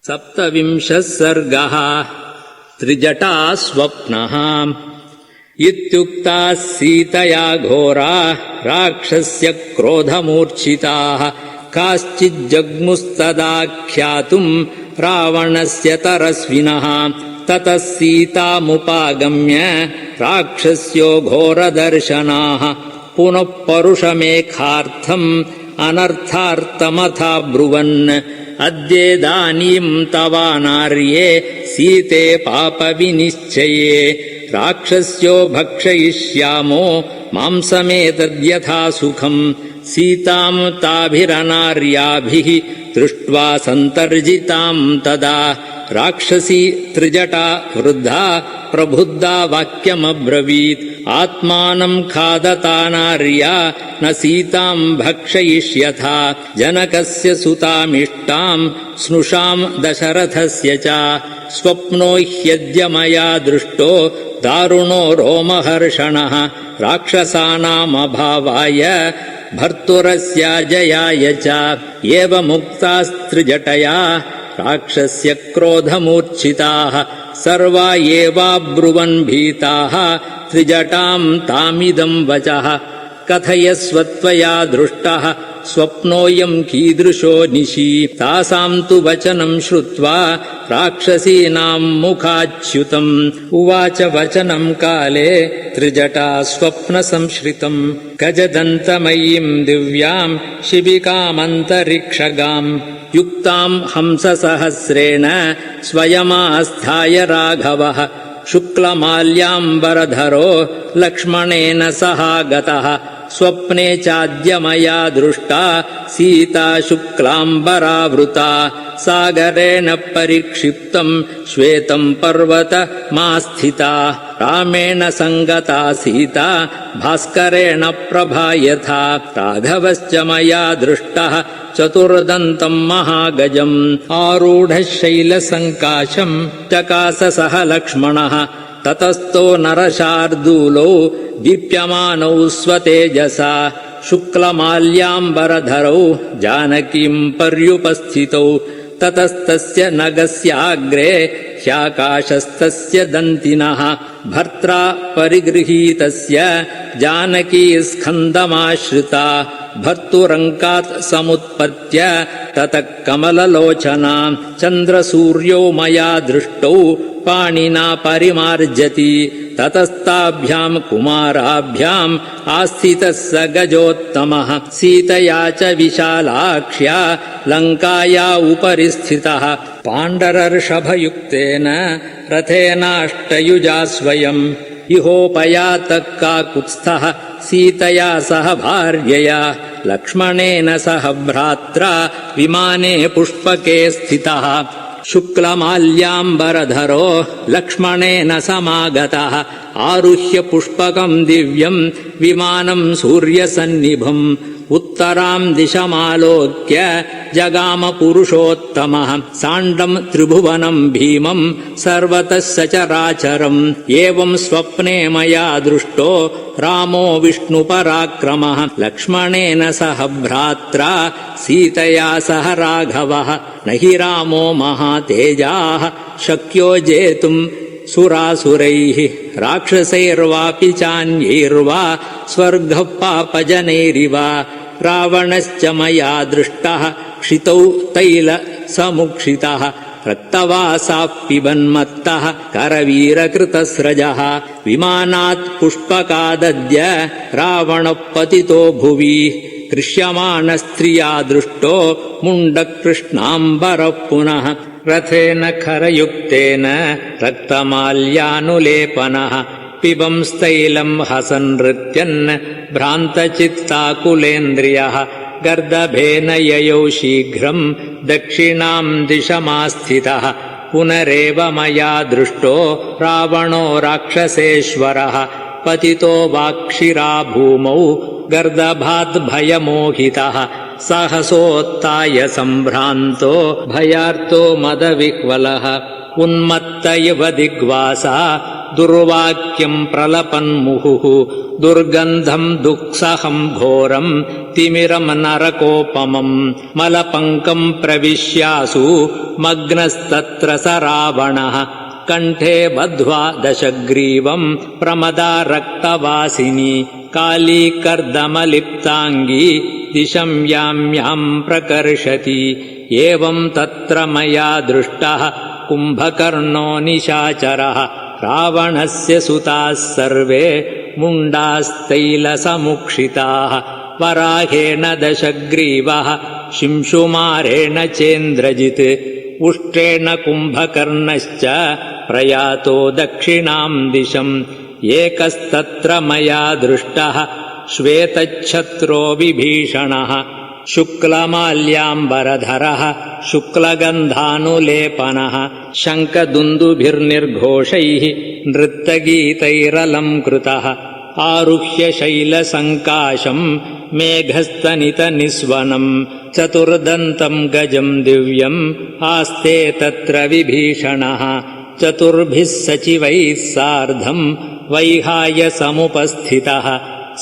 सप्तविंशः सर्गः त्रिजटा स्वप्नः इत्युक्ताः सीतया घोरा राक्षस्य क्रोधमूर्छिताः काश्चिज्जग्मुस्तदा ख्यातुम् रावणस्य तरस्विनः ततः सीतामुपागम्य राक्षस्यो घोरदर्शनाः पुनः परुषमेखार्थम् अनर्थार्थमथाब्रुवन् अद्येदानीं तवानार्ये सीते पापविनिश्चये राक्षस्यो भक्षयिष्यामो मांसमेतद्यथा सुखम् सीतां ताभिरनार्याभिः दृष्ट्वा सन्तर्जितां तदा राक्षसी त्रिजटा वृद्धा प्रबुद्धा वाक्यमब्रवीत् आत्मानं खादता नार्या न सीतां भक्षयिष्यथा जनकस्य सुतामिष्टां स्नुषां दशरथस्य च स्वप्नो ह्यद्य मया दृष्टो दारुणो रोमहर्षणः राक्षसानामभावाय भर्तुरस्याजयाय च एवमुक्तास्त्रिजटया राक्षस्य क्रोधमूर्छिताः सर्वा एवाब्रुवन् भीताः त्रिजटां तामिदं वचः कथयस्व त्वया दृष्टः स्वप्नोऽयं कीदृशो निशि तासां तु वचनं श्रुत्वा राक्षसीनां मुखाच्युतम् उवाच वचनं काले त्रिजटा स्वप्नसंश्रितम् गजदन्तमयीं दिव्यां शिबिकामन्तरिक्षगाम् युक्तां हंससहस्रेण स्वयमास्थाय राघवः शुक्लमाल्याम्बरधरो लक्ष्मणेन सहागतः स्वप्ने चाद्य मया दृष्टा सीता शुक्लाम्बरावृता सागरेण परिक्षिप्तं श्वेतं पर्वतमास्थिता रामेण सङ्गता सीता भास्करेण प्रभा यथा राघवश्च मया दृष्टः चतुर्दन्तं महागजम् आरूढः शैलसङ्काशं चकास सह लक्ष्मणः ततस्तो नरशार्दूलो दीप्यमानौ स्वतेजसा शुक्लमाल्याम्बरधरौ जानकीं पर्युपस्थितौ ततस्तस्य नगस्याग्रे ह्याकाशस्तस्य दन्तिनः भर्त्रा परिगृहीतस्य जानकी स्कन्दमाश्रिता भर्तुरङ्कात् समुत्पत्य ततः कमललोचना चन्द्रसूर्यौ मया दृष्टौ पाणिना परिमार्जति ततस्ताभ्यां कुमाराभ्याम् आस्थितः स गजोत्तमः सीतया च विशालाक्ष्या लङ्काया उपरि स्थितः पाण्डरर्षभयुक्तेन रथेनाष्टयुजा स्वयम् इहोपयातः काकुत्स्थः सीतया सह भार्यया लक्ष्मणेन सह भ्रात्रा विमाने पुष्पके स्थितः शुक्लमाल्याम्बरधरो लक्ष्मणेन समागतः आरुह्य पुष्पकं दिव्यं विमानं सूर्यसन्निभम् उत्तरां दिशमालोक्य जगाम पुरुषोत्तमः साण्डं त्रिभुवनं भीमं सर्वतः सचराचरम् एवं स्वप्ने मया दृष्टो रामो विष्णुपराक्रमः लक्ष्मणेन सह भ्रात्रा सीतया सह राघवः न हि रामो महातेजाः शक्यो जेतुम् सुरासुरैः राक्षसैर्वापि चान्यैर्वा स्वर्गः पापजनैरिव रावणश्च मया दृष्टः क्षितौ तैलसमुक्षितः रक्तवासाः पिबन्मत्तः करवीरकृतस्रजः विमानात् पुष्पकादद्य रावणः पतितो भुवि कृष्यमाणस्त्रिया दृष्टो मुण्डकृष्णाम्बरः पुनः रथेन खरयुक्तेन रक्तमाल्यानुलेपनः पिबंस्तैलं हसन् नृत्यन् भ्रान्तचित्ताकुलेन्द्रियः गर्दभेन ययौ शीघ्रं दक्षिणां दिशमास्थितः पुनरेव मया दृष्टो रावणो राक्षसेश्वरः पतितो वाक्षिरा भूमौ गर्दभाद्भयमोहितः सहसोत्थाय सम्भ्रान्तो भयार्तो मदविह्वलः उन्मत्त इव दिग्वासा दुर्वाक्यम् प्रलपन्मुहुः दुर्गन्धम् दुःसहम् घोरम् तिमिरम् नरकोपमम् मलपङ्कम् प्रविश्यासु मग्नस्तत्र स रावणः कण्ठे बद्ध्वा दशग्रीवम् प्रमदा रक्तवासिनी काली कर्दमलिप्ताङ्गी दिशम् याम्याम् प्रकर्षति एवम् तत्र मया दृष्टः कुम्भकर्णो निशाचरः रावणस्य सुताः सर्वे मुण्डास्तैलसमुक्षिताः वराहेण दशग्रीवः शिंशुमारेण चेन्द्रजित् उष्ट्रेण कुम्भकर्णश्च प्रयातो दक्षिणाम् दिशम् एकस्तत्र मया दृष्टः श्वेतच्छत्रो विभीषणः शुक्लमाल्याम्बरधरः शुक्लगन्धानुलेपनः शङ्खदुन्दुभिर्निर्घोषैः नृत्यगीतैरलङ्कृतः आरुह्य शैलसङ्काशम् मेघस्तनितनिस्वनम् चतुर्दन्तम् गजम् दिव्यम् आस्ते तत्र विभीषणः चतुर्भिः सचिवैः सार्धम् वैहाय समुपस्थितः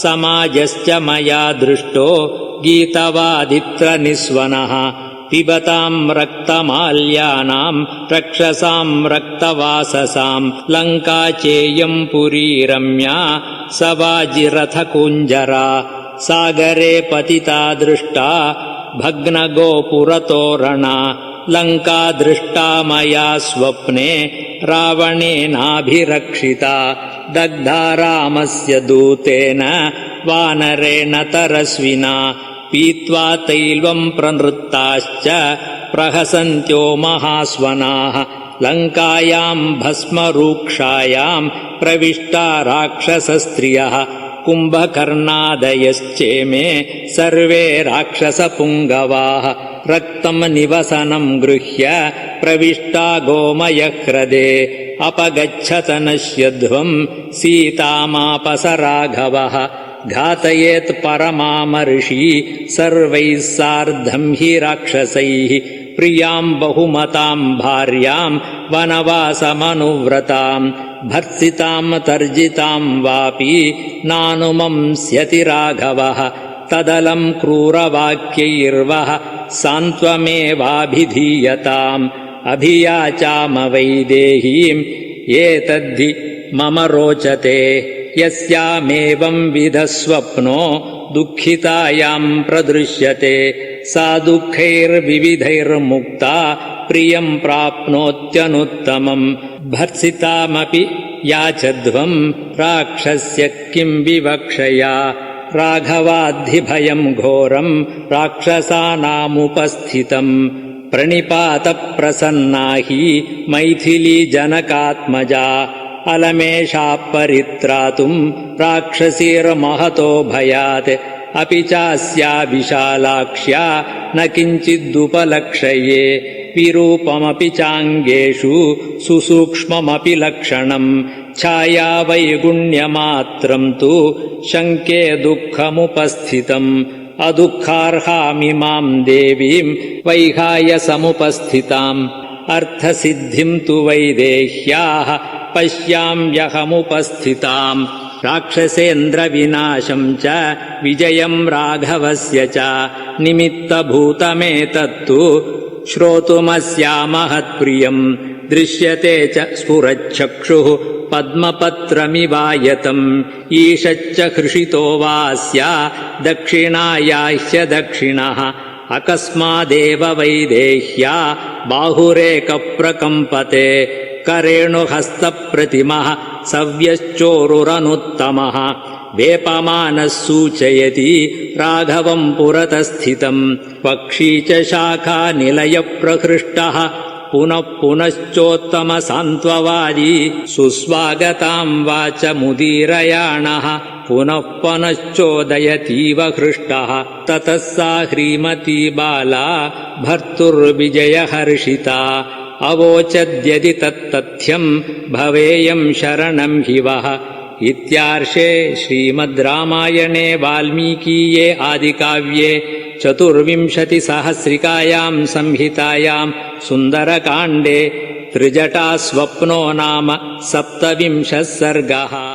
समाजश्च मया दृष्टो गीतवादित्रनिस्वनः पिबताम् रक्तमाल्यानाम् रक्षसाम् रक्तवाससाम् लङ्का चेयम् पुरी रम्या सवाजिरथकुञ्जरा सागरे पतिता दृष्टा भग्नगोपुरतोरणा लङ्का दृष्टा मया स्वप्ने रावणेनाभिरक्षिता दग्धा रामस्य दूतेन वानरेण तरस्विना पीत्वा तैलम् प्रनृत्ताश्च प्रहसन्त्यो महास्वनाः लङ्कायाम् भस्मरूक्षायाम् प्रविष्टा राक्षसस्त्रियः कुम्भकर्णादयश्चेमे सर्वे राक्षसपुङ्गवाः रक्तम् निवसनम् गृह्य प्रविष्टा गोमयह्रदे अपगच्छत नश्यध्वम् सीतामापस राघवः घातयेत् परमामर्षि सर्वैः सार्धम् हि राक्षसैः प्रियाम् बहुमताम् भार्याम् वनवासमनुव्रताम् भर्त्सिताम् तर्जिताम् वापि नानुमंस्यति राघवः तदलम् क्रूरवाक्यैर्वः सान्त्वमेवाभिधीयताम् अभियाचाम वैदेहीम् एतद्धि मम रोचते यस्यामेवम् विधः स्वप्नो दुःखितायाम् प्रदृश्यते सा दुःखैर्विविधैर्मुक्ता प्रियम् प्राप्नोत्यनुत्तमम् भर्त्सितामपि याचध्वम् राक्षस्य किम् विवक्षया राघवाद्धिभयम् घोरम् राक्षसानामुपस्थितम् प्रणिपातप्रसन्ना हि मैथिली जनकात्मजा अलमेषा परित्रातुम् राक्षसीर्महतो भयात् अपि चास्या विशालाक्ष्या न किञ्चिदुपलक्षये विरूपमपि चाङ्गेषु सुसूक्ष्ममपि लक्षणम् छाया वैगुण्यमात्रम् तु शङ्के दुःखमुपस्थितम् अदुःखार्हामि माम् देवीम् वैहाय समुपस्थिताम् अर्थसिद्धिम् तु वैदेह्याः पश्याम्यहमुपस्थिताम् राक्षसेन्द्रविनाशम् च विजयम् राघवस्य च निमित्तभूतमेतत्तु श्रोतुमस्यामहत्प्रियम् दृश्यते च स्फुरच्चक्षुः पद्मपत्रमिवायतम् ईशच्च हृषितो वास्या दक्षिणायाह्य दक्षिणः अकस्मादेव वैदेह्या बाहुरेकप्रकम्पते करेणुहस्तप्रतिमः सव्यश्चोरुरनुत्तमः वेपमानः सूचयति राघवम् पुरतस्थितम् पक्षी च शाखानिलयप्रहृष्टः पुनः पुनश्चोत्तमसान्त्ववादी सुस्वागताम् वाचमुदीरयाणः पुनः पुनश्चोदयतीव हृष्टः ततः सा ह्रीमती बाला भर्तुर्विजयहर्षिता अवोचद्यदि तत्तथ्यम् भवेयम् शरणम् हि वः इत्यार्षे श्रीमद् रामायणे वाल्मीकीये आदिकाव्ये 24 सहस्रिकायाम् संहितायाम् सुन्दरकाण्डे त्रिजटा स्वप्नो नाम 27 सर्गः।